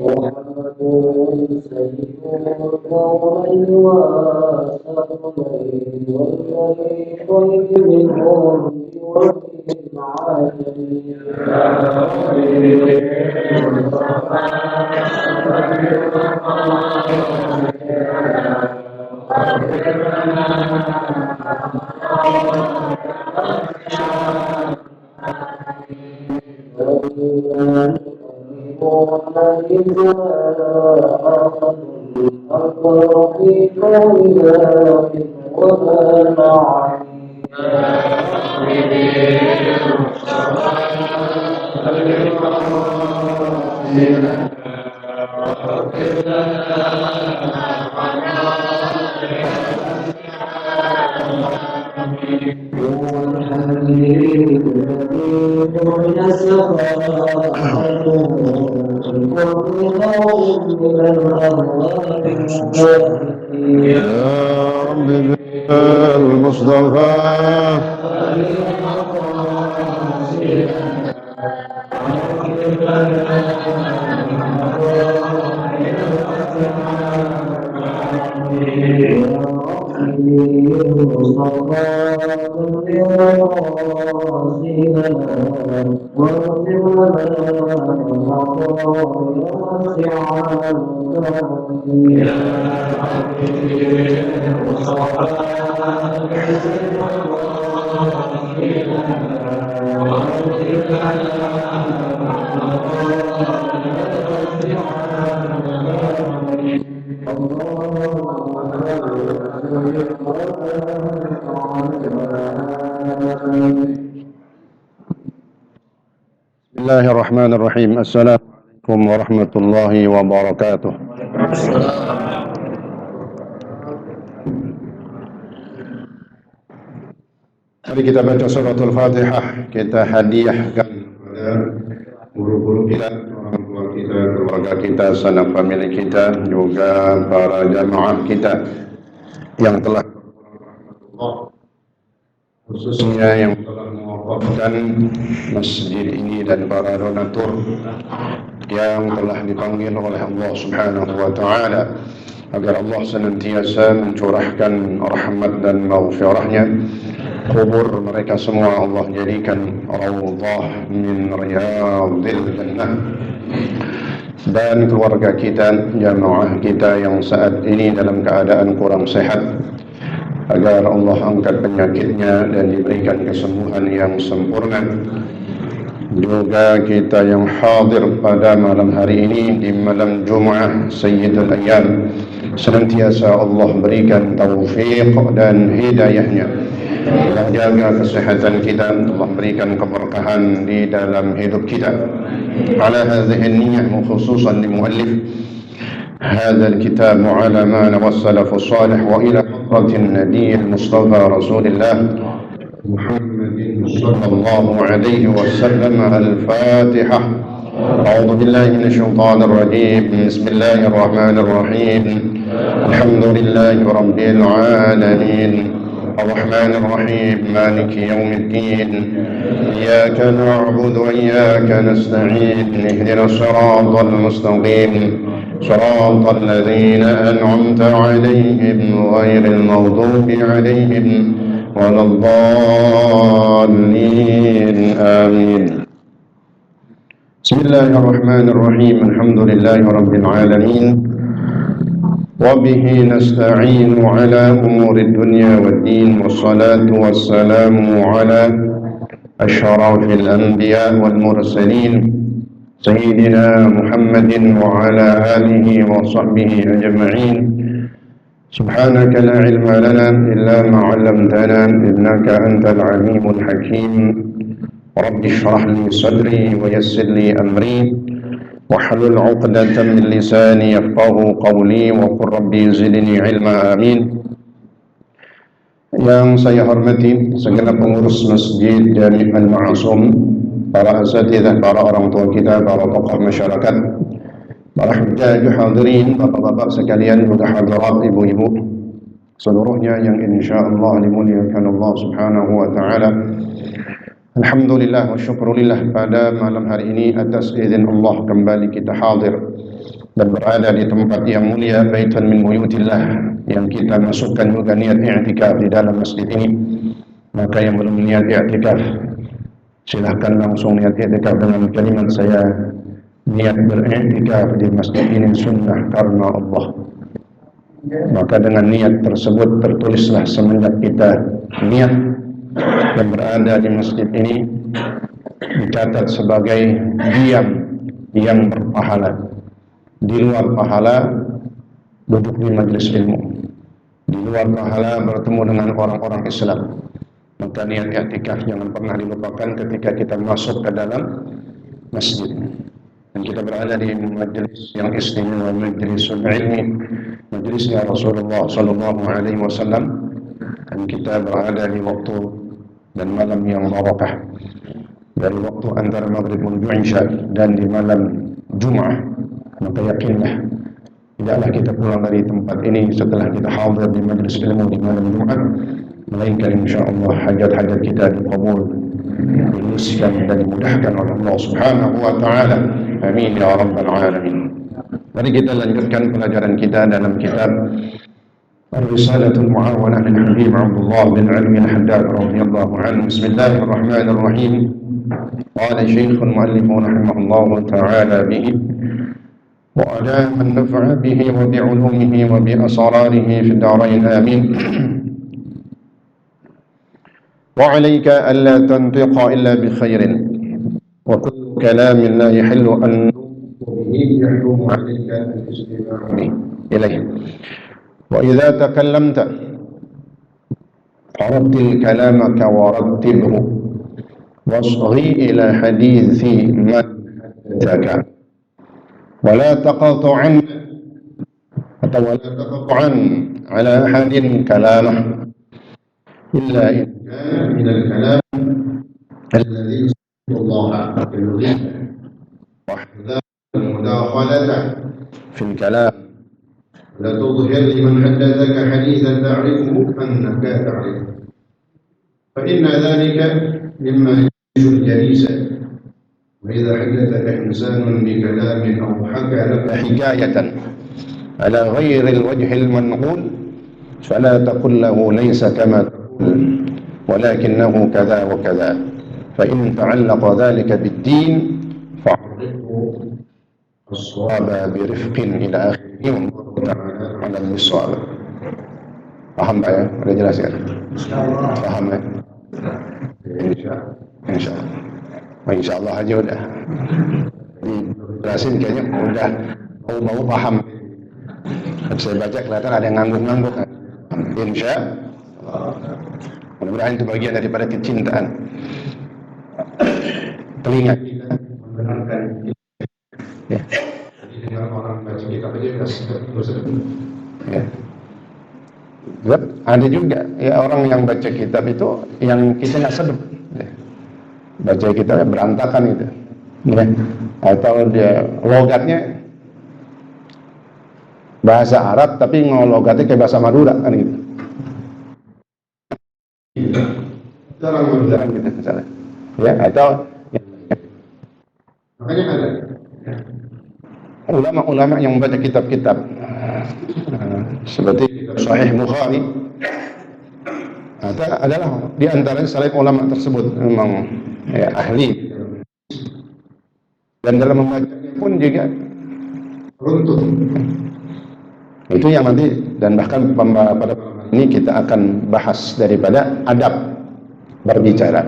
محمد سيد الكونين والثقلين والفريقين منهم بوجه العالمين Bismillahirrahmanirrahim. Assalamualaikum warahmatullahi wabarakatuh. Mari kita baca suratul Fatihah. Kita hadiahkan kepada guru-guru kita, orang tua kita, keluarga kita, sanak famili kita, juga para jamaah kita yang telah khususnya yang telah mewakafkan masjid ini dan para donatur yang telah dipanggil oleh Allah Subhanahu wa taala agar Allah senantiasa mencurahkan rahmat dan maghfirah-Nya. Kubur mereka semua Allah jadikan raudhah min riyadil jannah. Dan keluarga kita, jamaah kita yang saat ini dalam keadaan kurang sehat, agar Allah angkat penyakitnya dan diberikan kesembuhan yang sempurna. Juga kita yang hadir pada malam hari ini di malam Jumat Sayyidul Ayyam, senantiasa Allah berikan taufik dan hidayahnya. Allah jaga kesehatan kita, Allah berikan keberkahan di dalam hidup kita. Ala hadhihi niyyah khususan li muallif هذا الكتاب على ما نوى السلف الصالح وإلى حضرة النبي المصطفى رسول الله محمد صلى الله عليه وسلم. الفاتحة. أعوذ بالله من الشيطان الرجيم. بسم الله الرحمن الرحيم. الحمد لله رب العالمين الرحمن الرحيم مالك يوم الدين إياك نعبد وإياك نستعين اهدنا الصراط المستقيم صراط الذين أنعمت عليهم غير المغضوب عليهم ولا الضالين آمين. بسم الله الرحمن الرحيم. الحمد لله رب العالمين وبه نستعين على أمور الدنيا والدين والصلاة والسلام على أشرف الأنبياء والمرسلين سيدنا محمد وعلى آله وصحبه أجمعين. سبحانك لا علم لنا إلا ما علمتنا إنك أنت العليم الحكيم. رب اشرح لي صدري ويسر لي أمري واحلل عقدة من لساني يفقه قولي وقل ربي زدني علما. Amin. Yang saya hormati segenap pengurus Masjid Jami' Al-Ma'asum, para asatidzah, para orang tua kita, para tokoh masyarakat, para hujjaj hadirin, bapak-bapak sekalian, juga hadirat ibu-ibu seluruhnya yang insyaallah dimuliakan Allah Subhanahu wa taala. Alhamdulillah wa syukurillah, pada malam hari ini atas izin Allah kembali kita hadir dan berada di tempat yang mulia, baitan min buyutillah, yang kita masukkan juga niat i'tikaf di dalam masjid ini. Maka yang belum niat i'tikaf, silahkan langsung niat i'tikaf dengan kalimat saya niat beriktikaf di masjid ini sunnah karena Allah. Maka dengan niat tersebut tertulislah semenjak kita niat dan berada di masjid ini dicatat sebagai diam yang berpahala. Di luar pahala duduk di majelis ilmu, di luar pahala bertemu dengan orang-orang Islam. Maka niat i'tikaf jangan pernah dilupakan ketika kita masuk ke dalam masjid. Dan kita berada di majlis yang istimewa, majlisul ilmi, majlisnya Rasulullah sallallahu alaihi wasallam, dan kita berada di waktu dan malam yang barakah, dari waktu antara maghrib menuju isya dan di malam Jumat. Maka yakinlah tidaklah kita pulang dari tempat ini setelah kita hadir di majlis ilmu di malam Jumat, melainkan insyaallah hajat-hajat kita dikabul, diluluskan dan dimudahkan oleh Allah Subhanahu wa taala. Amin ya rabbal alamin. Mari kita lanjutkan pelajaran kita dalam kitab Ar-Risalatul Mu'awanah lil Habib Abdullah bin Alwi al-Haddad radhiyallahu anhu. Bismillahirrahmanirrahim. Qala Syekhul Mu'allif rahimahullah ta'ala bihi wa ala man nafa'a bihi wa bi 'ulumihi wa bi asrarihi fi darain amin. Wa 'alayka alla tantiqa illa bi khairin wa kullu kalamin la yahillu an bihi yahrumu 'alayka al-istima'u ilayhi. Wa idza takallamta farattil kalamaka wa rattibhu wasghi ila hadithi man haddathaka wa la taqata'an atau wa la taqata'an ala ahadin kalamah illa in kana min al-kalam alladhi Allah bil-ghibah wa hadha al-mudakhalata fi al-kalam. لا تظهر لمن حدثك حديثا تعرفه أنك تعرفه فإن ذلك مما يجوز الجليس. وإذا حدثك إنسان بكلام أو حكى لك حكاية على غير الوجه المنقول فلا تقل له ليس كما تقول ولكنه كذا وكذا، فإن تعلق ذلك بالدين فعرفه الصواب برفق إلى آخره. Ala misal. Paham tak ya? Ada jelas ya? Paham ya? Insyaallah aja udah. Dijelasin kayaknya udah mau paham. Saya baca kelihatan ada yang ngangguk-ngangguk. Insyaallah. Mudah-mudahan itu bagian daripada kecintaan. Telinga kita mendengarkan. Ya. Dengan orang baca kitab aja ya. Ada juga ya orang yang baca kitab itu yang kita nggak sedep ya. Baca kitabnya berantakan gitu ya. Atau dia logatnya bahasa Arab tapi logatnya kayak bahasa Madura kan gitu. Cara mengerjakan kita misalnya ya, atau ya. Makanya ada ulama-ulama yang membaca kitab-kitab seperti kitab Sahih Bukhari adalah di antara selain ulama tersebut memang ya, ahli, dan dalam membacanya pun juga runtuh. Itu yang nanti, dan bahkan pada ini kita akan bahas daripada adab berbicara.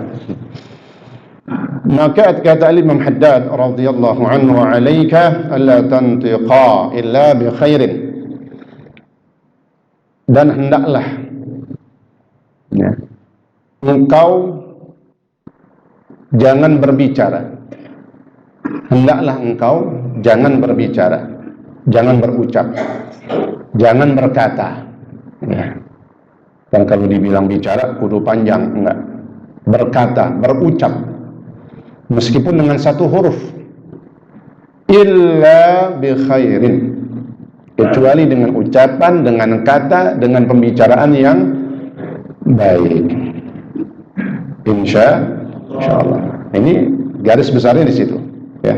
Maka kata Imam Haddad radhiyallahu anhu, "Alaika alla tantiqa illa bi khairin." Dan hendaklah ya, engkau jangan berbicara. Hendaklah engkau jangan berbicara, jangan berucap, jangan berkata. Ya. Dan kalau dibilang bicara kudu panjang, enggak. Berkata, berucap. Meskipun dengan satu huruf, illa bi khairin, kecuali dengan ucapan, dengan kata, dengan pembicaraan yang baik. Insya Insyaallah. Ini garis besarnya di situ, ya.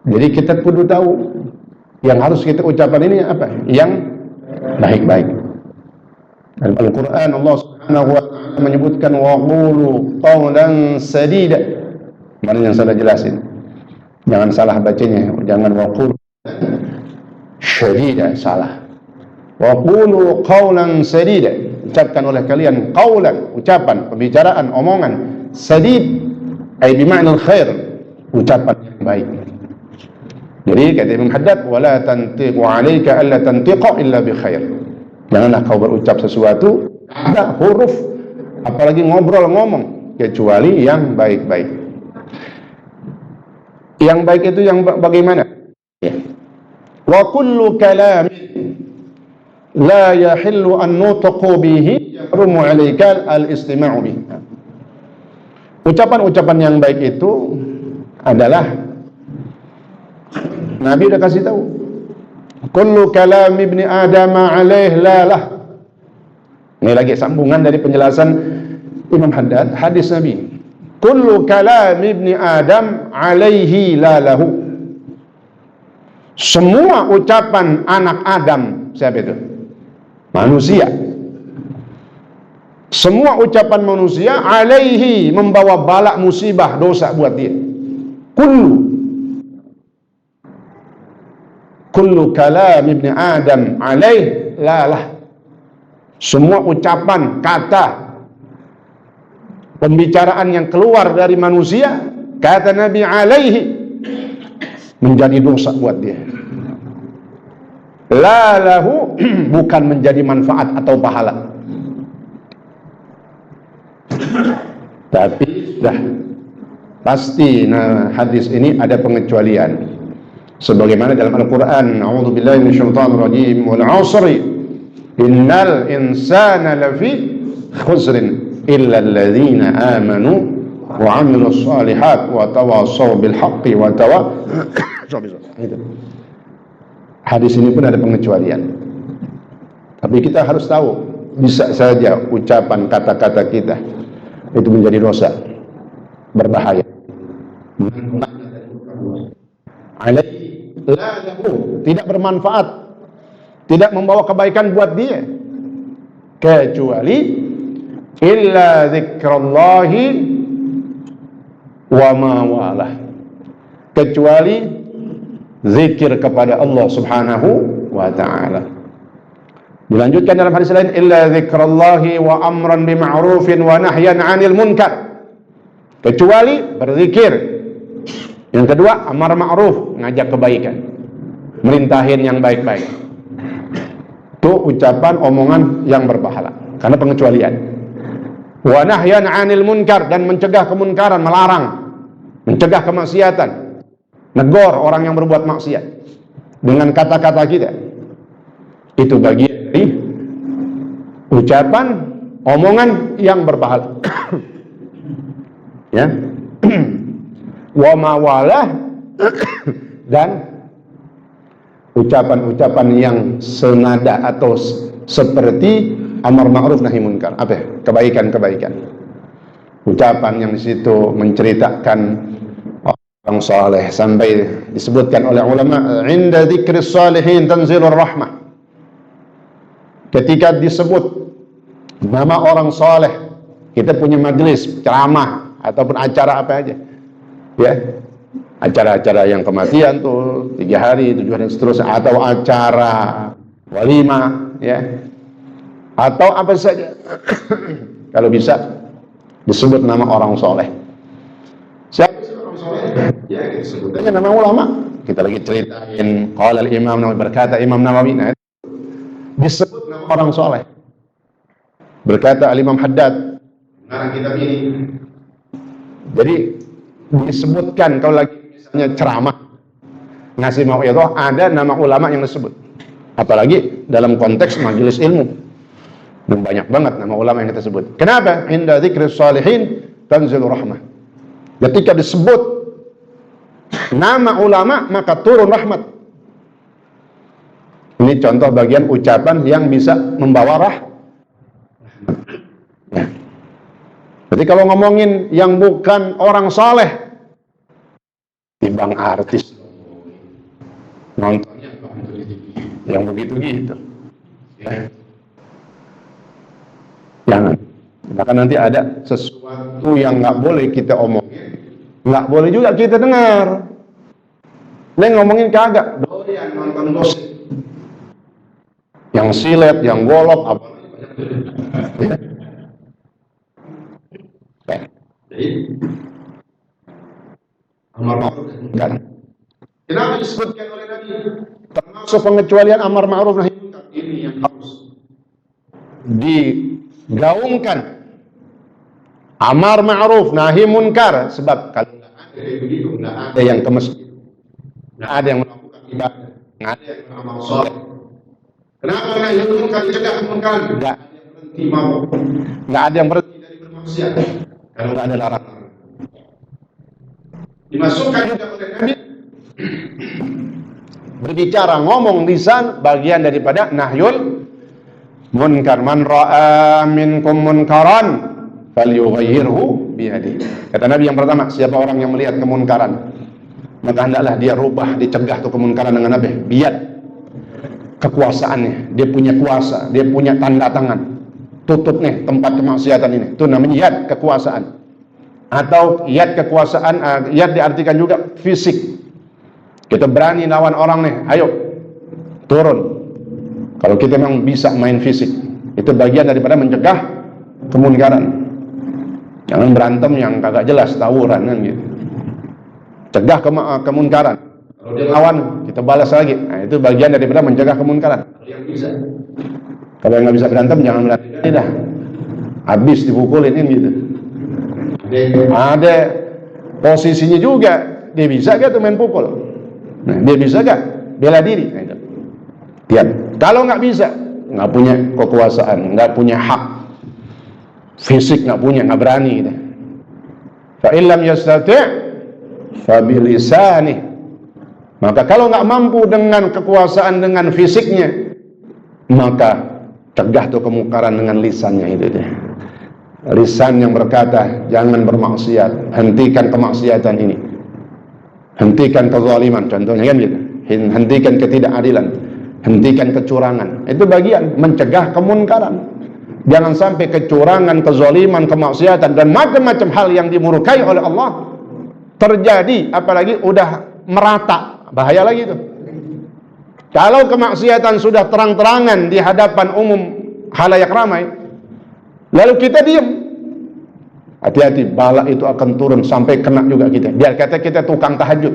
Jadi kita kudu tahu yang harus kita ucapkan ini apa? Yang baik-baik. Dalam Al-Quran Allah Subhanahu wa Ta'ala menyebutkan wa qulu qawlan sadida. Mana yang salah jelasin? Jangan salah bacanya, jangan wa qulu syadida, salah. Wa qulu qawlan sadida, ucapkan oleh kalian qawlan, ucapan, pembicaraan, omongan, sadid ay bima'na al-khair, ucapan yang baik. Jadi kata Imam Haddad, wala tantiqu 'alaika alla tantiqa illa bi khair. Janganlah kau berucap sesuatu ada huruf apalagi ngobrol ngomong kecuali yang baik-baik. Yang baik itu yang bagaimana? Ya. Wa kullu kalamin la yahillu an nutaqu bihi yahrumu 'alaika al-istima'u bihi. Ucapan-ucapan yang baik itu adalah Nabi udah kasih tahu, kullu kalam ibni Adam alaih lalah. Ini lagi sambungan dari penjelasan Imam Haddad, hadis Nabi. Kullu kalam ibni Adam alaihi lalahu. Semua ucapan anak Adam, siapa itu? Manusia. Semua ucapan manusia alaihi, membawa bala musibah dosa buat dia. Kullu kalam ibni Adam alaih lalah. Semua ucapan, kata, pembicaraan yang keluar dari manusia, kata Nabi alaihi, menjadi dosa buat dia. Lalahu bukan menjadi manfaat atau pahala. Tapi sudah pasti hadis ini ada pengecualian. Sebagaimana dalam Al-Quran, a'udzubillahi minasyaitonir rajim, wal 'asri innal insana lafi khusrin illa alladzina amanu wa 'amilus shalihat wa tawassaw bil haqqi wa tawassaw bis sabr. Hadis ini pun ada pengecualian. Tapi kita harus tahu, bisa saja ucapan kata-kata kita itu menjadi dosa, berbahaya. Tidak bermanfaat, tidak membawa kebaikan buat dia, kecuali illa dzikrallahi wa ma walah, kecuali zikir kepada Allah Subhanahu wa ta'ala. Dilanjutkan dalam hadis lain, illa dzikrallahi wa amran bima'rufin wa nahyan 'anil munkar, kecuali berzikir. Yang kedua, amar ma'ruf, ngajak kebaikan, merintahin yang baik-baik. Itu ucapan, omongan yang berpahala, karena pengecualian. Wa nahyan 'anil munkar, dan mencegah kemunkaran, melarang, mencegah kemaksiatan, negor orang yang berbuat maksiat dengan kata-kata kita. Itu bagian dari ucapan, omongan yang berpahala. Ya. Wa mawalah, dan ucapan-ucapan yang senada atau seperti amar ma'ruf nahi munkar. Apa? Kebaikan-kebaikan. Ucapan yang di situ menceritakan orang saleh, sampai disebutkan oleh ulama, inda dzikris salihin tanzilur rahmah. Ketika disebut nama orang saleh, kita punya majelis ceramah ataupun acara apa aja, ya, acara-acara yang kematian tuh 3 hari, 7 hari seterusnya, atau acara walimah, ya, atau apa saja. Kalau bisa disebut nama orang soleh. Siapa sih orang soleh? Ya, kita sebut aja nama ulama. Kita lagi ceritain qala al-Imam Nawawi, berkata Imam Nawawi, nah, disebut nama orang soleh. Berkata al-Imam Haddad, nah kitab ini. Jadi disebutkan kalau lagi misalnya ceramah, ngasih mau'izah, ada nama ulama yang disebut. Apalagi dalam konteks majelis ilmu, dan banyak banget nama ulama yang kita sebut. Kenapa? Inda dzikris shalihin tanzilur rahmah. Ketika disebut nama ulama, maka turun rahmat. Ini contoh bagian ucapan yang bisa membawa rahmat. Ya. Jadi kalau ngomongin yang bukan orang saleh, timbang artis, nontonnya yang begitu-gitu, ya. Jangan. Bahkan nanti ada sesuatu yang nggak boleh kita omongin, nggak boleh juga kita dengar. Neng ngomongin kagak, doyan nonton gosip, yang silet, yang golok, apa? Ya. Jadi, amar ma'ruf kan? Kenapa disebutkan oleh Nabi? Termasuk pengecualian amar ma'ruf nahi munkar ini yang harus digaungkan. Amar ma'ruf nahi munkar, sebab kalau nggak ada begitu, nggak ada yang ke masjid, nggak ada yang melakukan ibadah, nggak ada yang beramal soleh. Kenapa nahi munkar dicegah kemunkaran? Nggak ada yang berhenti mabuk, nggak ada yang berhenti dari bermaksiat. Kalau nggak ada larangan, dimasukkan juga oleh Nabi. Berbicara, ngomong lisan bagian daripada nahyul munkar. Man ra'a minkum munkaran falyughayyirhu biyadihi. Kata Nabi yang pertama, siapa orang yang melihat kemunkaran, maka hendaklah dia rubah, dicegah tuh kemunkaran dengan apa? Biyad. Kekuasaannya, dia punya kuasa, dia punya tanda tangan. Tutup nih tempat kemaksiatan ini. Itu namanya yad, kekuasaan. Atau yad kekuasaan, yad diartikan juga fisik. Kita berani lawan orang nih, ayo turun. Kalau kita memang bisa main fisik, itu bagian daripada mencegah kemunkaran. Jangan berantem yang kagak jelas, tawuran kan gitu. Cegah kemunkaran. Kalau dia lawan, kita balas lagi. Nah, itu bagian daripada mencegah kemunkaran. Kalau yang bisa. Kalau yang nggak bisa berantem, jangan berantem dah. Habis dipukulin kan gitu. Ada posisinya juga, dia bisa gak tuh main pukul? Nah, dia bisa gak bela diri? Nah, itu. Lihat, kalau nggak bisa, nggak punya kekuasaan, nggak punya hak fisik, nggak punya, nggak berani gitu. Fa illam yastati' fa bilisanih. Maka kalau nggak mampu dengan kekuasaan, dengan fisiknya, maka cegah tuh kemungkaran dengan lisannya itu deh. Lisan yang berkata, jangan bermaksiat, hentikan kemaksiatan ini, hentikan kezaliman, contohnya kan gitu, hentikan ketidakadilan, hentikan kecurangan. Itu bagian mencegah kemunkaran. Jangan sampai kecurangan, kezaliman, kemaksiatan dan macam-macam hal yang dimurkai oleh Allah terjadi, apalagi udah merata, bahaya lagi itu. Kalau kemaksiatan sudah terang-terangan di hadapan umum halayak ramai, lalu kita diam, hati-hati, bala itu akan turun sampai kena juga kita. Biar kata kita tukang tahajud,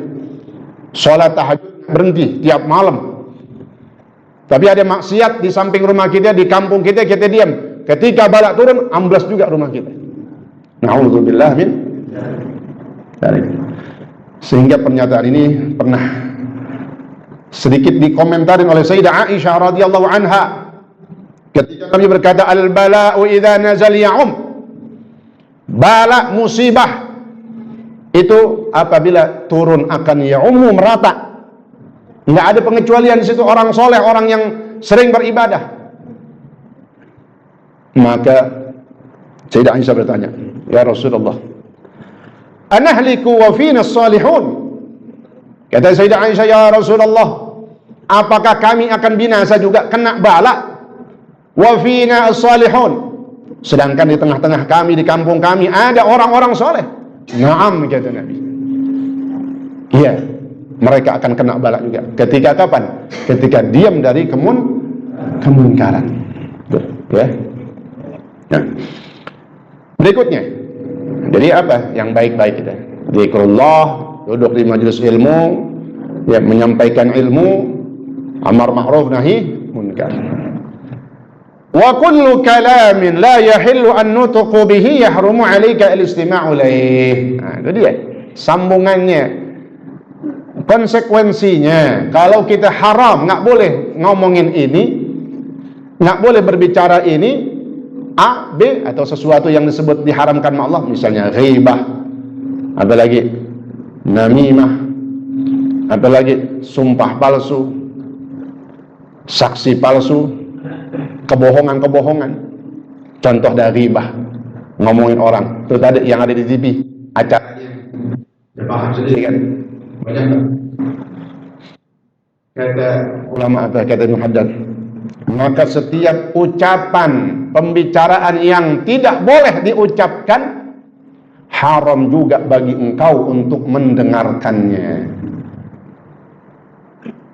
sholat tahajud berhenti tiap malam, tapi ada maksiat di samping rumah kita, di kampung kita, kita diam. Ketika bala turun, amblas juga rumah kita. Na'udzubillah min dzalik. Sehingga pernyataan ini pernah sedikit dikomentarin oleh Sayyidah Aisyah radhiyallahu anha ketika kami berkata, al-bala'u idza nazal ya'um. Bala, musibah itu apabila turun akan ya'ummu, merata. Enggak ada pengecualian di situ, orang soleh, orang yang sering beribadah. Maka Sayyidah Aisyah bertanya, ya Rasulullah, anahliku wa fina salihun. Kata Sayyidah Aisyah, ya Rasulullah, apakah kami akan binasa juga, kena bala? Wa fina salihun, sedangkan di tengah-tengah kami, di kampung kami ada orang-orang soleh. Naam, kata Nabi. Iya, mereka akan kena bala juga. Ketika kapan? Ketika diam dari kemunkaran. Ya. Nah, berikutnya, jadi apa yang baik-baik kita? Zikrullah, duduk di majelis ilmu, ya, menyampaikan ilmu, amar ma'ruf nahi munkar. Wa kullu kalamin la yahillu an nutqu bihi yahrumu 'alaika al-istima'u ilaih. Nah, itu dia sambungannya, konsekuensinya. Kalau kita haram, nggak boleh ngomongin ini, nggak boleh berbicara ini, A, B, atau sesuatu yang disebut diharamkan sama Allah, misalnya ghibah, apalagi namimah, apalagi sumpah palsu, saksi palsu, kebohongan-kebohongan. Contoh dari ghibah, ngomongin orang. Itu tadi yang ada di TV, acaranya. Ya paham sendiri kan? Banyak kan? Kata ulama apa? Kata Ibnu Hajar. Maka setiap ucapan, pembicaraan yang tidak boleh diucapkan, haram juga bagi engkau untuk mendengarkannya.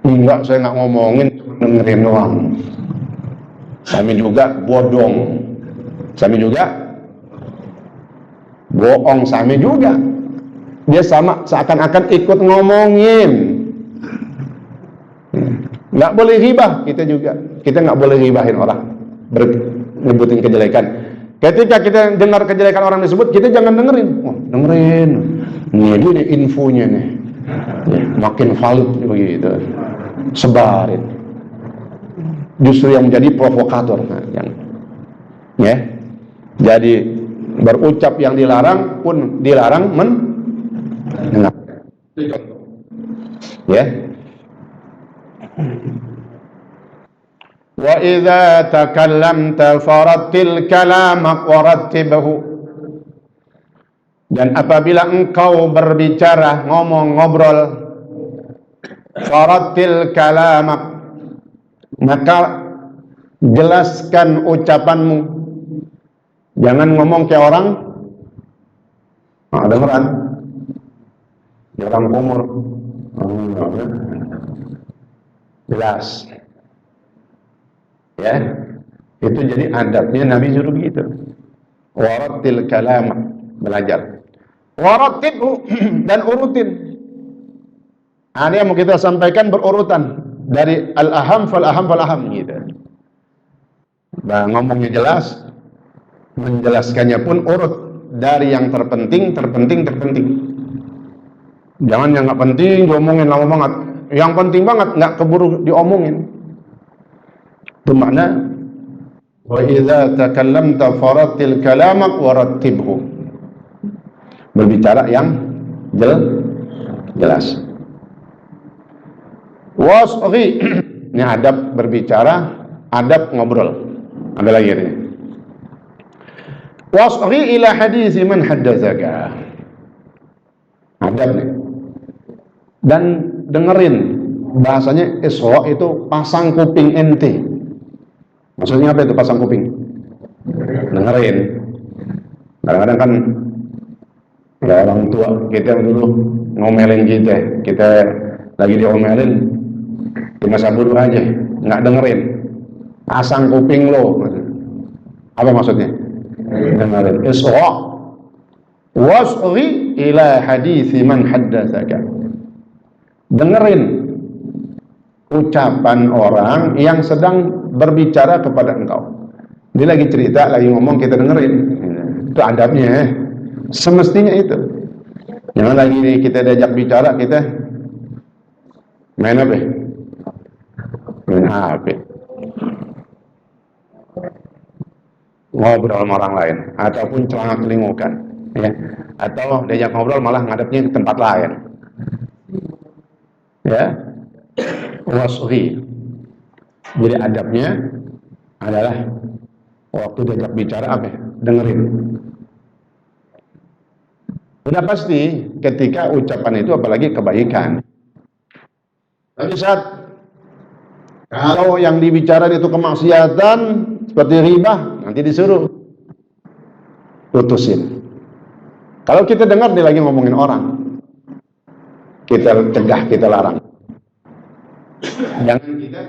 Enggak, saya nggak ngomongin, dengerin doang. Sami juga bodong, sami juga bohong, sami juga. Dia sama seakan-akan ikut ngomongin. Nggak boleh ghibah, kita juga. Kita nggak boleh ghibahin orang, nyebutin kejelekan. Ketika kita dengar kejelekan orang disebut, kita jangan dengerin. Oh, dengerin. Ini infonya nih. Ya, makin valid begitu. Sebarin. Justru yang menjadi provokator. Nah, yang, ya. Jadi berucap yang dilarang pun dilarang mendengar. Ya. Wa idza takallamta farattil kalama warattibhu. Dan apabila engkau berbicara, ngomong, ngobrol, farattil kalama, maka jelaskan ucapanmu. Jangan ngomong kayak orang dengeran, orang umur. Jelas. Ya, itu jadi adabnya Nabi suruh begitu. Warattil kalam, belajar. Warattibhu, dan urutin. Ada yang mau kita sampaikan berurutan dari al-aham fal-aham fal-aham gitu. Nah, ngomongnya jelas, menjelaskannya pun urut dari yang terpenting. Jangan yang nggak penting diomongin lama banget. Yang penting banget nggak keburu diomongin. Itu makna wa idza takallamta farattil kalamak warattibhu. Berbicara yang jelas. Wasghi, ini adab berbicara, adab ngobrol. Ada lagi ini. Wasghi ila hadis man haddatsaka. Adab nih. Dan dengerin, bahasanya iswa itu pasang kuping ente. Maksudnya apa itu pasang kuping? Dengerin. Kadang-kadang kan ya orang tua kita dulu ngomelin kita lagi diomelin, cuma sabur aja, nggak dengerin. Pasang kuping lo. Apa maksudnya? Dengerin. Iswa. Wasghi ila hadisi man haddatsaka. Dengerin ucapan orang yang sedang berbicara kepada engkau. Dia lagi cerita, lagi ngomong, kita dengerin. Itu adabnya. Semestinya itu. Jangan lagi nih kita diajak bicara, kita main apa? Main HP. Ngobrol sama orang lain, ataupun celangak-celingukan, ya. Atau diajak ngobrol malah ngadepnya ke tempat lain. Ya, wasghi. Jadi adabnya adalah waktu diajak bicara apa? Dengerin. Udah pasti ketika ucapan itu apalagi kebaikan. Tapi saat kalau yang dibicarakan itu kemaksiatan seperti ribah, nanti disuruh putusin. Kalau kita dengar dia lagi ngomongin orang, kita cegah, kita larang. Jangan kita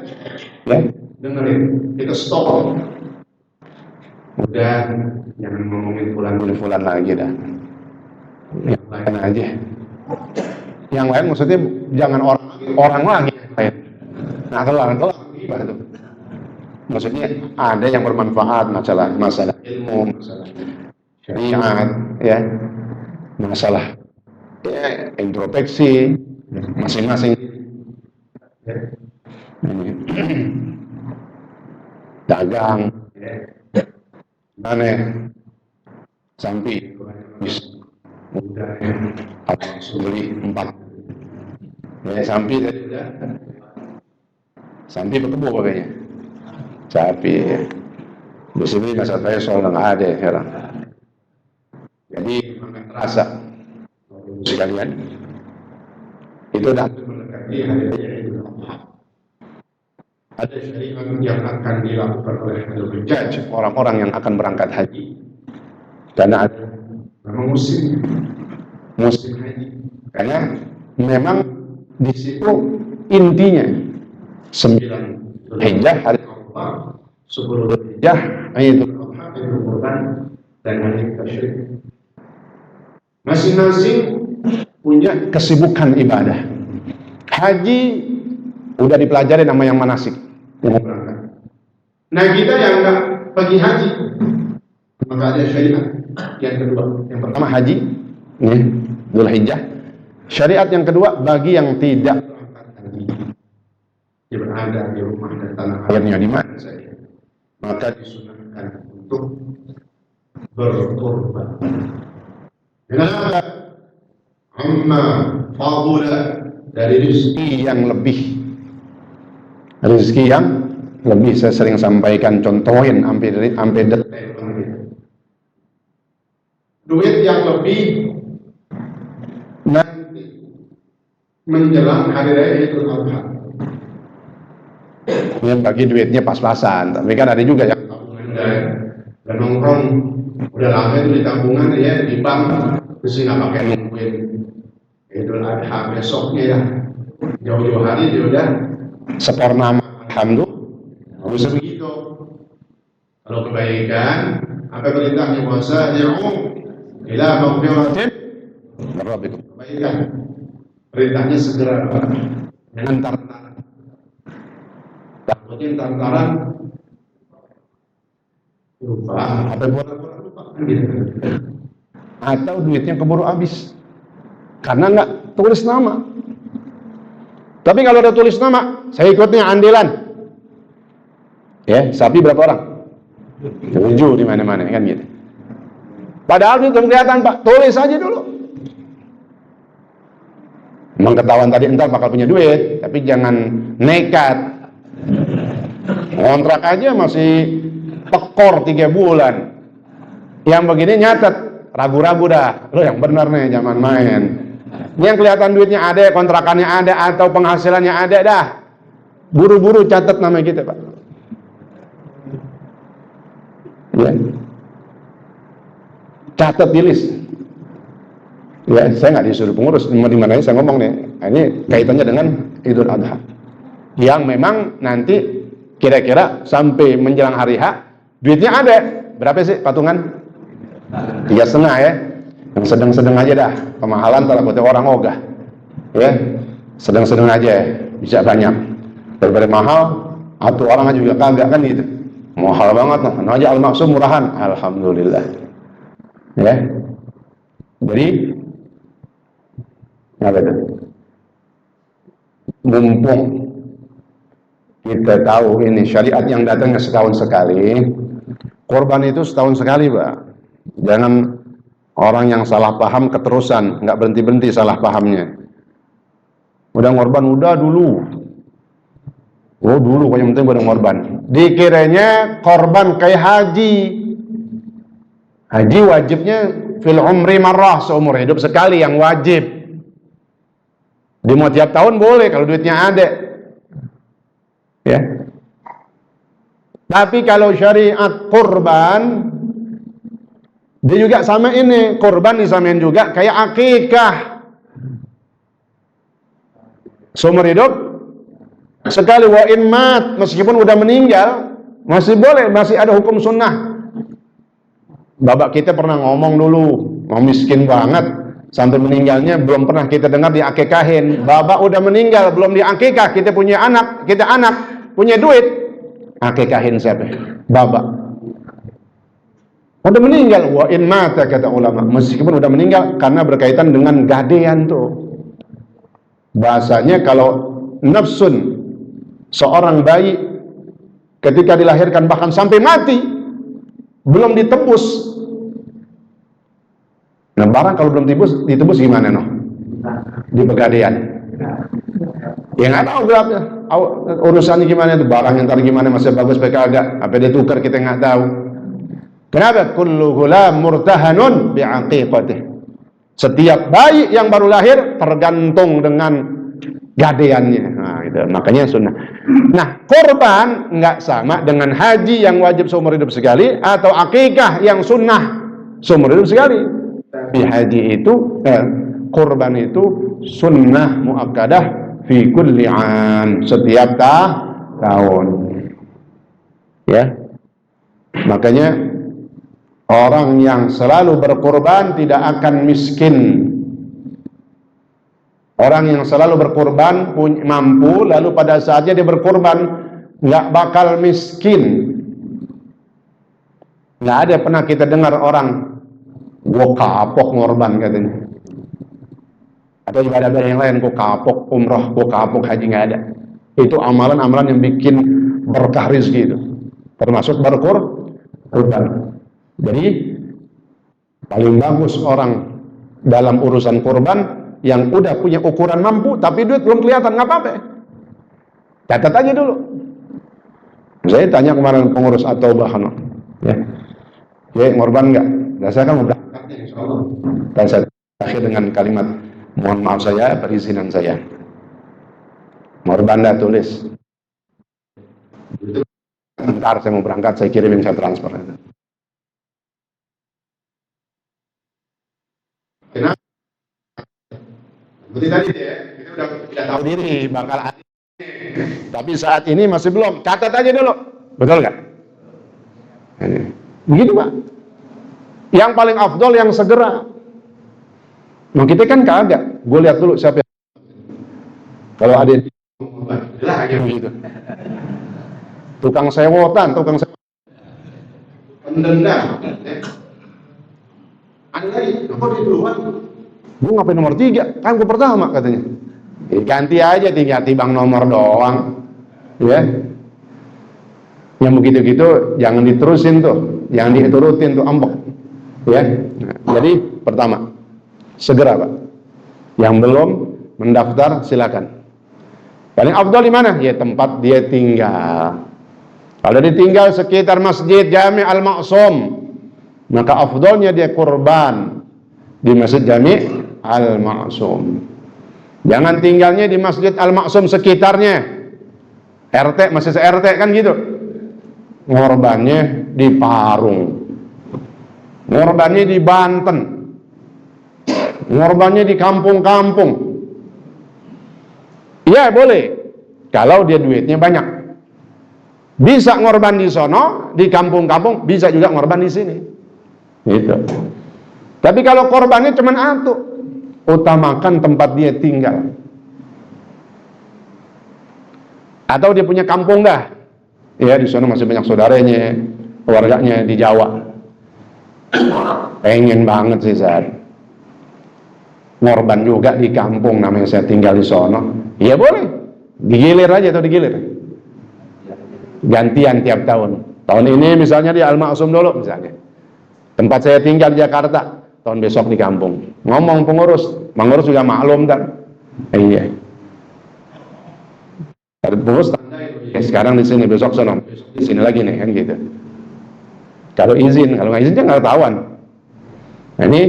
ya, dengerin, kita stop. Udah, jangan ngomongin fulan lagi dah. Yang lain aja. Yang lain maksudnya jangan orang lagi yang lain. Nah, kelar itu. Maksudnya ada yang bermanfaat, masalah ilmu, masalah syariat, ya, masalah ya, introspeksi masing-masing. Dagang, mana sampai udah beli 4 ya, sampai tadi udah sampai bertemu pakainya sapi. Di sini masa saya soal nggak ada sekarang. terasa sekalian. Itu dah mendekati hari raya Idul Adha. Ada syariat yang akan dilakukan oleh al-hujjaj, orang-orang yang akan berangkat haji, karena ada memang musim haji, karena memang di situ intinya 9 Hijjah hari Arafah, 10 Hijjah Idul Adha, Idul Kurban, dan hari tasyrik. Masing-masing punya kesibukan ibadah. Haji udah dipelajari nama yang manasik, yang mau berangkat. Nah kita yang nggak pergi haji, maka ada syariat yang kedua. Yang pertama haji, nih Dzulhijjah. Syariat yang kedua bagi yang tidak berangkat haji, dia berada di rumah dan tanah airnya di mana saja, maka disunahkan untuk berkorban. Dengan apa? Amma fadula, dari rezeki yang lebih. Rezeki yang lebih, saya sering sampaikan, contohin sampai detail. Duit yang lebih nanti menjelang hari raya Idul Adha. Yang bagi duitnya pas-pasan, tapi kan ada juga yang tabungan dan nongkrong udah lama itu di tabungan ya, di bank, terus nggak pakai nungguin Idul Adha besoknya ya, jauh-jauh hari dia udah setor nama. Alhamdulillah, harus begitu. Kalau kebaikan, apa perintahnya puasa? Ila maghfiratin min rabbikum. Kebaikan, perintahnya segera, jangan tar-taran. Takutnya tar-taran lupa, apa buat-buat lupa kan gitu. Atau duitnya keburu habis karena nggak tulis nama. Tapi kalau ada tulis nama, saya ikutnya andilan. Ya, sapi berapa orang? 7 di mana-mana kan gitu. Padahal itu kelihatan Pak, tulis aja dulu. Memang ketahuan tadi entar bakal punya duit, tapi jangan nekat. Kontrak aja masih tekor 3 bulan. Yang begini nyatet, ragu-ragu dah. Lo yang benar nih, jangan main. Ini yang kelihatan duitnya ada, kontrakannya ada, atau penghasilannya ada dah. Buru-buru catat nama kita Pak. Ya. Catat di list. Ya, saya nggak disuruh pengurus, di mana saya ngomong nih. Ini kaitannya dengan Idul Adha. Yang memang nanti kira-kira sampai menjelang hari H, duitnya ada. Berapa sih patungan? 3,5 ya. Yang sedang-sedang aja dah, kemahalan kalau kata orang ogah, ya sedang-sedang aja, bisa banyak. Daripada mahal, atau orang juga kagak kan gitu. Mahal banget, nah aja al-maksum murahan, alhamdulillah. Ya, jadi apa itu? Mumpung kita tahu ini syariat yang datangnya setahun sekali, korban itu setahun sekali, Pak. Jangan orang yang salah paham keterusan, nggak berhenti-berhenti salah pahamnya. Udah ngorban, udah dulu. Oh dulu, yang penting udah ngorban. Dikiranya korban kayak haji. Haji wajibnya fil umri marrah, seumur hidup sekali yang wajib. Di mau tiap tahun boleh kalau duitnya ada. Ya. Tapi kalau syariat kurban, dia juga sama ini, kurban disamain juga kayak akikah. Seumur hidup sekali, wa in mat, meskipun udah meninggal masih boleh, masih ada hukum sunnah. Bapak kita pernah ngomong dulu, mau miskin banget, sampai meninggalnya belum pernah kita dengar diakikahin. Bapak udah meninggal, belum diakikah, kita punya anak, punya duit, akikahin siapa? Bapak. Udah meninggal, wa in mata kata ulama, meskipun udah meninggal karena berkaitan dengan gadean tuh. Bahasanya kalau nafsun seorang bayi ketika dilahirkan bahkan sampai mati belum ditebus. Nah, barang kalau belum ditebus gimana noh? Di pegadaian. Ya nggak tahu berapa urusannya gimana itu, barang ntar gimana masih bagus PK agak, apa dia tukar kita nggak tahu. Kenapa? Kullu ghulam murtahanun bi'aqiqatih. Setiap bayi yang baru lahir tergantung dengan gadeannya. Nah, itu makanya sunnah. Nah, korban nggak sama dengan haji yang wajib seumur hidup sekali atau akikah yang sunnah seumur hidup sekali. Tapi haji itu, korban itu sunnah muakkadah fi kulli am, setiap tahun. Ya, makanya orang yang selalu berkorban tidak akan miskin. Orang yang selalu berkorban mampu, lalu pada saatnya dia berkorban nggak bakal miskin. Nggak ada pernah kita dengar orang gua kapok ngorban katanya. Atau ibadah yang lain gua kapok umroh, gua kapok haji, nggak ada. Itu amalan-amalan yang bikin berkah rezeki itu. Termasuk berkorban. Jadi paling bagus orang dalam urusan korban yang udah punya ukuran mampu tapi duit belum kelihatan, nggak apa-apa. Catat aja dulu. Saya tanya kemarin pengurus atau bahkan, ya ngorban nggak? Dan saya kan mau berangkat insyaallah. Dan saya akhir dengan kalimat mohon maaf saya, perizinan saya. Ngorban dah tulis. Bentar saya mau berangkat, saya kirimin, saya transfer. Kenapa? Seperti tadi ya, kita udah tahu diri bakal ada. Tapi saat ini masih belum. Catat aja dulu. Betul nggak? Begitu Pak. Yang paling afdol yang segera. Nah kita kan kagak. Gue lihat dulu siapa yang... Kalau ada lah aja begitu. Tukang sewotan, tukang pendendam. Ada lagi, kok dia duluan? Gue ngapain nomor 3? Kan gue pertama katanya. Ganti aja, tinggal tibang nomor doang. Ya. Yang begitu-gitu jangan diterusin tuh, jangan diturutin tuh, ambek. Ya. Nah, jadi pertama, segera Pak. Yang belum mendaftar silakan. Paling afdal di mana? Ya tempat dia tinggal. Kalau ditinggal sekitar Masjid Jami' Al-Ma'sum, maka afdalnya dia kurban di Masjid Jami' Al-Ma'sum. Jangan tinggalnya di Masjid Al-Ma'sum sekitarnya. RT masih se-RT kan gitu. Ngorbannya di Parung. Ngorbannya di Banten. Ngorbannya di kampung-kampung. Iya boleh. Kalau dia duitnya banyak. Bisa ngorban di sono, di kampung-kampung, bisa juga ngorban di sini. Gitu. Tapi kalau korbannya cuma satu, utamakan tempat dia tinggal. Atau dia punya kampung dah. Ya, di sana masih banyak saudaranya, keluarganya di Jawa. Pengen banget sih saya ngorban juga di kampung, namanya saya tinggal di sono. Iya boleh. Digilir aja atau digilir. Gantian tiap tahun. Tahun ini misalnya di Al-Ma'sum dulu misalnya. Tempat saya tinggal di Jakarta, tahun besok di kampung. Ngomong pengurus juga maklum kan. Iya. Pengurus sekarang di sini, besok sana, besok di sini lagi nih kan gitu. Kalau izin, kalau nggak izin nggak ketahuan. Nah ini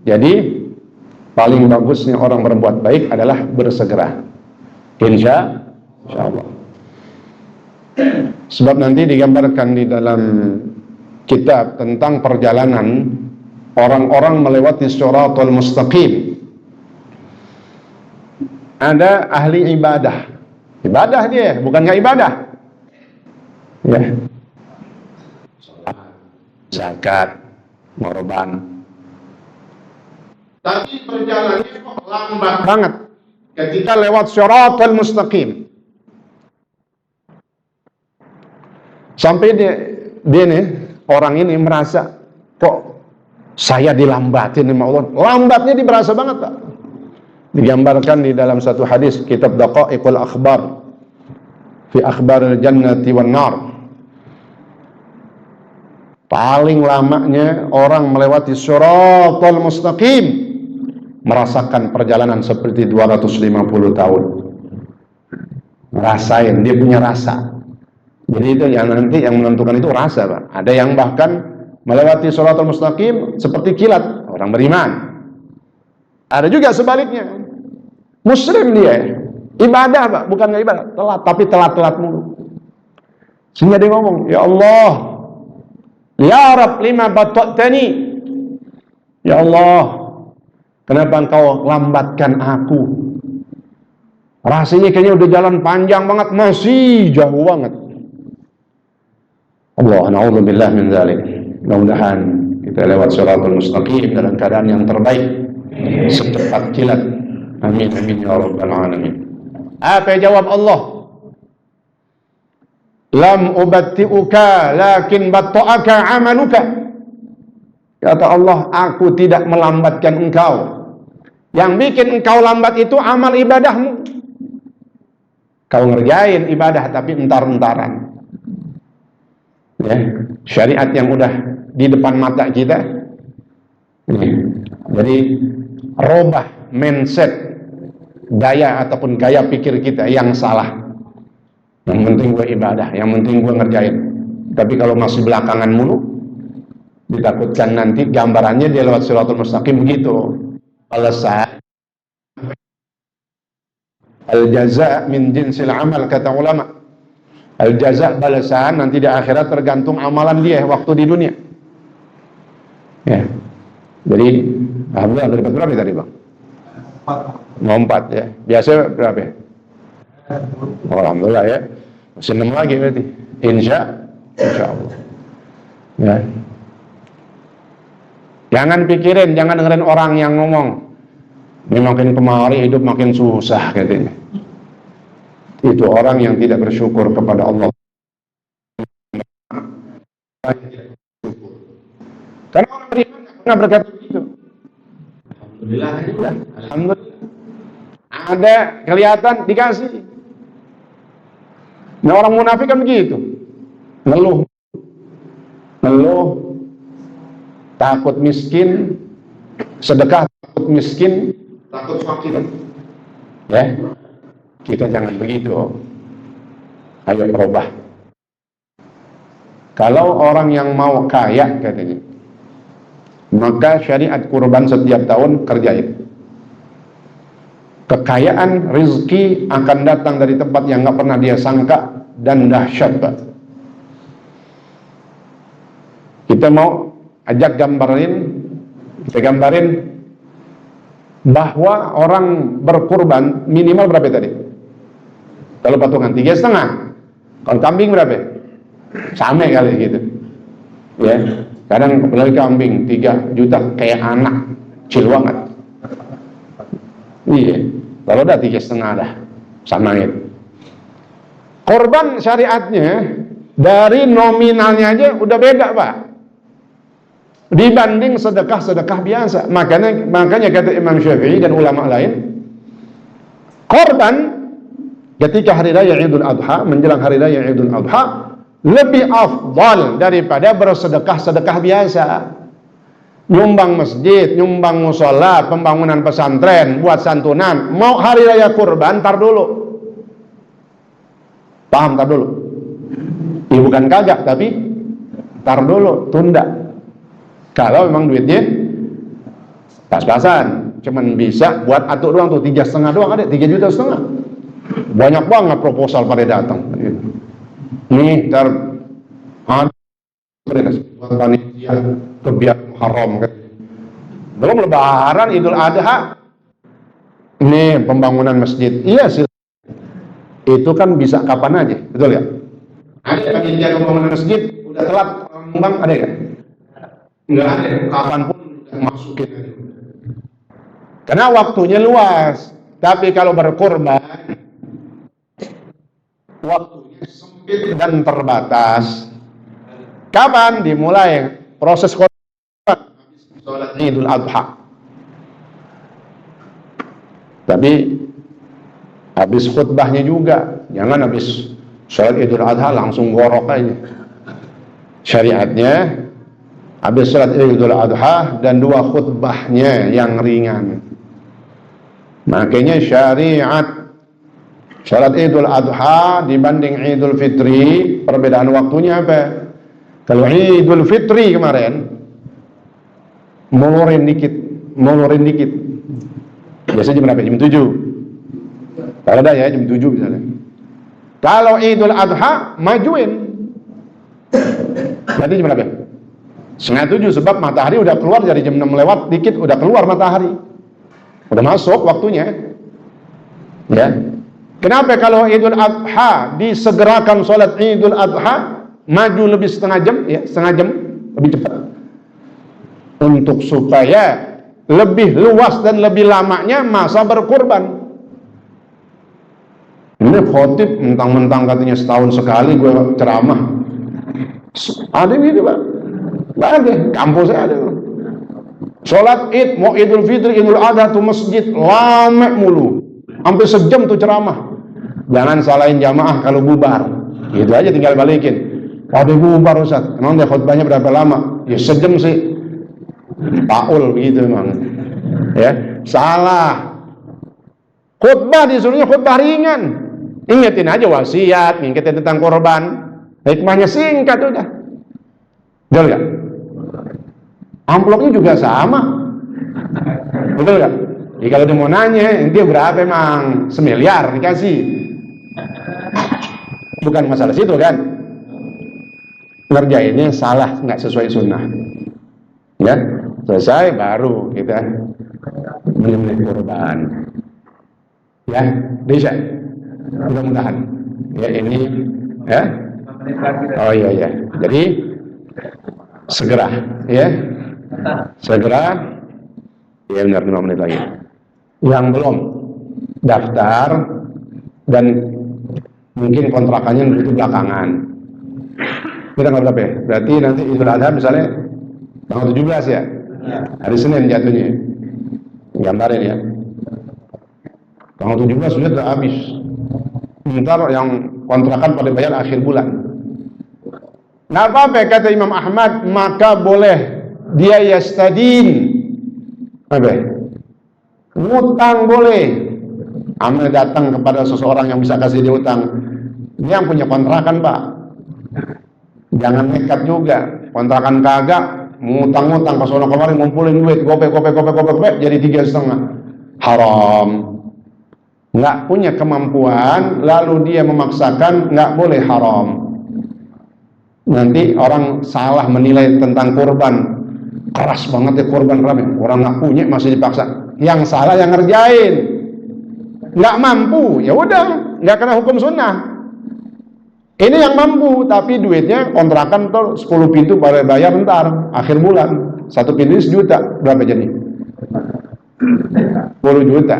jadi paling bagusnya orang berbuat baik adalah bersegera. Insya Allah. Sebab nanti digambarkan di dalam kitab tentang perjalanan orang-orang melewati Shiratal Mustaqim. Ada ahli ibadah. Ibadah dia, bukan nggak ibadah. Ya. Zakat, ngorban. Tapi perjalanannya kok lambat banget ketika lewat Shiratal Mustaqim. Sampai dia nih, orang ini merasa, kok saya dilambatin sama Allah. Lambatnya berasa banget Pak. Digambarkan di dalam satu hadis, kitab Daqaiqul Akhbar, fi akhbaril jannati wan nar. Paling lamanya orang melewati Shiratal Mustaqim merasakan perjalanan seperti 250 tahun. Rasain, dia punya rasa. Jadi itu yang nanti yang menentukan itu rasa Pak. Ada yang bahkan melewati Shiratal Mustaqim seperti kilat, orang beriman. Ada juga sebaliknya. Muslim dia, ibadah Pak, bukan nggak ibadah, telat, tapi telat-telat mulu. Sehingga dia ngomong, ya Allah, ya Rab, lima batta'tani. Ya Allah, kenapa engkau lambatkan aku? Rasanya kayaknya udah jalan panjang banget, masih jauh banget. Allah, na'udzubillah min dzalik. Mudah-mudahan kita lewat siratal mustaqim dalam keadaan yang terbaik secepat kilat. Amin amin ya rabbal alamin. Apa jawab Allah? Lam ubatti'uka lakin batta'aka amaluka. Kata Allah, aku tidak melambatkan engkau. Yang bikin engkau lambat itu amal ibadahmu. Kau ngerjain ibadah tapi entar-entaran. Ya, syariat yang udah di depan mata kita. Jadi robah mindset, daya ataupun gaya pikir kita yang salah. Yang penting gue ibadah, yang penting gue ngerjain. Tapi kalau masih belakangan mulu, ditakutkan nanti gambarannya dia lewat siratal mustaqim begitu. Al-jaza min jinsil amal, kata ulama. Al-jaza, balasan nanti di akhirat tergantung amalan dia waktu di dunia. Ya. Jadi alhamdulillah dapat berapa tadi Bang? 4 ya. Biasa berapa ya? Oh, alhamdulillah ya. Masih 6 lagi berarti. Insya Allah. Ya. Jangan pikirin, jangan dengerin orang yang ngomong, ini makin kemari hidup makin susah katanya. Itu orang yang tidak bersyukur kepada Allah. Karena orang beriman tidak pernah berkata begitu. Alhamdulillah, alhamdulillah. Ada kelihatan dikasih. Nah, orang munafik kan begitu. Ngeluh, takut miskin, sedekah takut miskin, takut fakir. Ya, kita jangan begitu. Ayo berubah. Kalau orang yang mau kaya katanya, maka syariat kurban setiap tahun kerjain. Kekayaan, rezeki akan datang dari tempat yang nggak pernah dia sangka dan dahsyat. Kita mau ajak kita gambarin bahwa orang berkurban minimal berapa tadi? Kalau patungan 3,5. Kalau kambing berapa? Sama kali gitu. Ya, kadang apalagi kambing 3 juta kayak anak kecil banget. Iya, kalau udah 3,5 dah sama gitu. Korban syariatnya dari nominalnya aja udah beda Pak, dibanding sedekah biasa. Makanya kata Imam Syafi'i dan ulama lain, korban ketika hari raya Idul Adha, menjelang hari raya Idul Adha, lebih afdal daripada bersedekah biasa. Nyumbang masjid, nyumbang musola, pembangunan pesantren, buat santunan. Mau hari raya kurban, tar dulu. Paham, tar dulu. Ya bukan kagak, tapi tar dulu, tunda. Kalau memang duitnya pas-pasan, cuman bisa buat atuk doang tuh, 3,5 doang ada, 3,5 juta. Banyak banget proposal pada datang. Nih, tar buat panitia kebiasaan haram kan. Belum lebaran, Idul Adha. Nih pembangunan masjid. Iya sih. Itu kan bisa kapan aja, betul ya? Ada panitia pembangunan masjid udah telat ngembang ada ya? Enggak ada. Kapanpun udah masukin aja. Karena waktunya luas. Tapi kalau berkorban waktunya sempit dan terbatas. Kapan dimulai proses korban? Sholat Idul Adha. Tapi habis khutbahnya juga, jangan habis sholat Idul Adha langsung gorok aja. Syariatnya habis sholat Idul Adha dan 2 khutbahnya yang ringan. Makanya syariat sholat Idul Adha dibanding Idul Fitri, perbedaan waktunya apa? Kalau Idul Fitri kemarin mulurin dikit. Biasanya jam berapa? Jam 7. Kalau ada ya jam 7 misalnya. Kalau Idul Adha majuin. Berarti jam berapa? Setengah 7, sebab matahari udah keluar dari jam 6 lewat dikit, udah keluar matahari. Udah masuk waktunya. Ya. Kenapa kalau Idul Adha disegerakan sholat Idul Adha maju lebih setengah jam, ya setengah jam lebih cepat, untuk supaya lebih luas dan lebih lamanya masa berkurban. Ini khotib mentang-mentang katanya setahun sekali gue ceramah. Ada gitu Pak? Nggak ada, kampusnya ada. Sholat Id, mau Idul Fitri, Idul Adha tuh masjid lama mulu, hampir sejam tuh ceramah. Jangan salahin jamaah kalau bubar, gitu aja tinggal balikin. Ada bubar Ustaz, emang dia khutbahnya berapa lama? Ya sejam sih, paul begitu emang. Ya, salah. Khutbah disuruhnya khutbah ringan, ingetin aja wasiat, ingetin tentang korban, hikmahnya singkat udah. Betul gak? Amplopnya juga sama, betul gak? Jadi kalau dia mau nanya, dia berapa emang? Semiliar dikasih. Bukan masalah situ kan, ngerjainnya salah, nggak sesuai sunnah. Ya, selesai baru kita menyembelih kurban. Ya, bisa. Mudah-mudahan. Ya ini, ya. Oh iya ya. Jadi segera, ya. Segera. Ya benar 5 menit lagi. Yang belum daftar dan mungkin kontrakannya itu belakangan. Kita nggak berapa ya? Berarti nanti Idul Adha misalnya tanggal 17 ya? Hari Senin jatuhnya. Gambarin ya. Tanggal 17 sudah habis. Ntar yang kontrakan pada bayar akhir bulan. Nggak apa-apa kata Imam Ahmad, maka boleh dia yastadin. Apa? Ngutang boleh. Amil datang kepada seseorang yang bisa kasih dia utang. Ini yang punya kontrakan Pak, jangan nekat juga. Kontrakan kagak, ngutang-ngutang pas orang kemarin ngumpulin duit, gope, jadi 3,5. Haram. Nggak punya kemampuan, lalu dia memaksakan, nggak boleh, haram. Nanti orang salah menilai tentang kurban. Keras banget ya kurban rame. Orang nggak punya masih dipaksa. Yang salah yang ngerjain. Nggak mampu, ya udah, nggak kena hukum sunnah. Ini yang mampu, tapi duitnya kontrakan tuh 10 pintu pada bayar ntar akhir bulan. 1 pintu 1 juta, berapa jadi? 10 juta.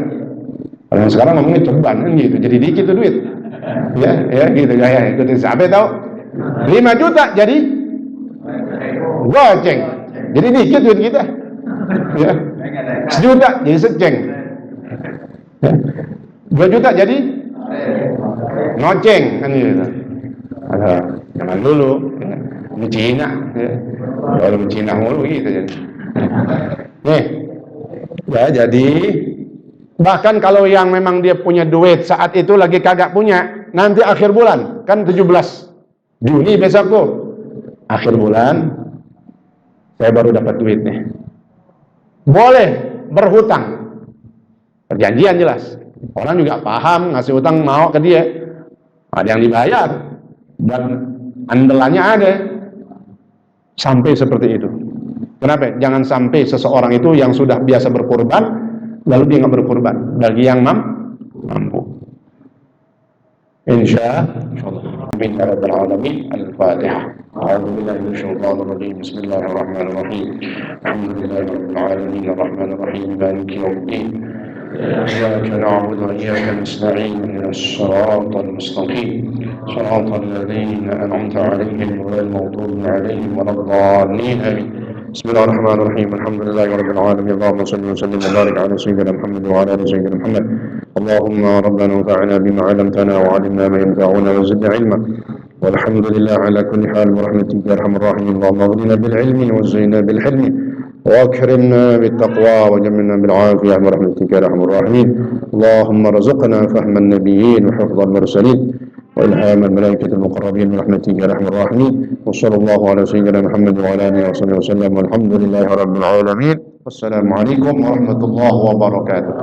Kalau yang sekarang ngomongnya ceban kan gitu, jadi dikit tuh duit. Ya gitu ya, ikutin sampai tahu. 5 juta jadi goceng. Jadi dikit duit kita. Ya. 1 juta jadi seceng. 2 juta jadi ngoceng kan gitu. Jangan dulu, ini Cina, ya. Kalau Cina mulu gitu jadi. Nih, ya jadi bahkan kalau yang memang dia punya duit saat itu lagi kagak punya, nanti akhir bulan kan 17 Juni besok tuh, akhir bulan saya baru dapat duit nih. Boleh berhutang, perjanjian jelas. Orang juga paham ngasih utang mau ke dia, ada yang dibayar dan andalannya ada. Sampai seperti itu. Kenapa? Jangan sampai seseorang itu yang sudah biasa berkorban lalu dia nggak berkorban. Bagi yang mampu. Insyaallah. Amin ya rabbal alamin. Al-Fatihah. A'udzu billahi minasyaitonir rajim. Bismillahirrahmanirrahim. Alhamdulillahirabbil alamin arrahmanir rahim maliki yaumiddin. إياك نعبد وإياك نستعين اهدنا الصراط المستقيم صراط الذين أنعمت عليهم غير المغضوب عليهم ولا الضالين آمين. بسم الله الرحمن الرحيم الحمد لله رب العالمين اللهم صل وسلم وبارك على سيدنا محمد وعلى آل سيدنا محمد. اللهم ربنا انفعنا بما علمتنا وعلمنا ما ينفعنا وزدنا علما والحمد لله على كل حال برحمتك يا أرحم الراحمين. اللهم اغننا بالعلم وزينا بالحلم واكرمنا بالتقوى وجملنا بالعافية برحمتك يا ارحم الراحمين. اللهم ارزقنا فهم النبيين وحفظ المرسلين والهام الملائكة المقربين برحمتك يا ارحم الراحمين. وصلى الله على سيدنا محمد وعلى اله وصحبه وسلم والحمد لله رب العالمين. Wassalamualaikum warahmatullahi wabarakatuh.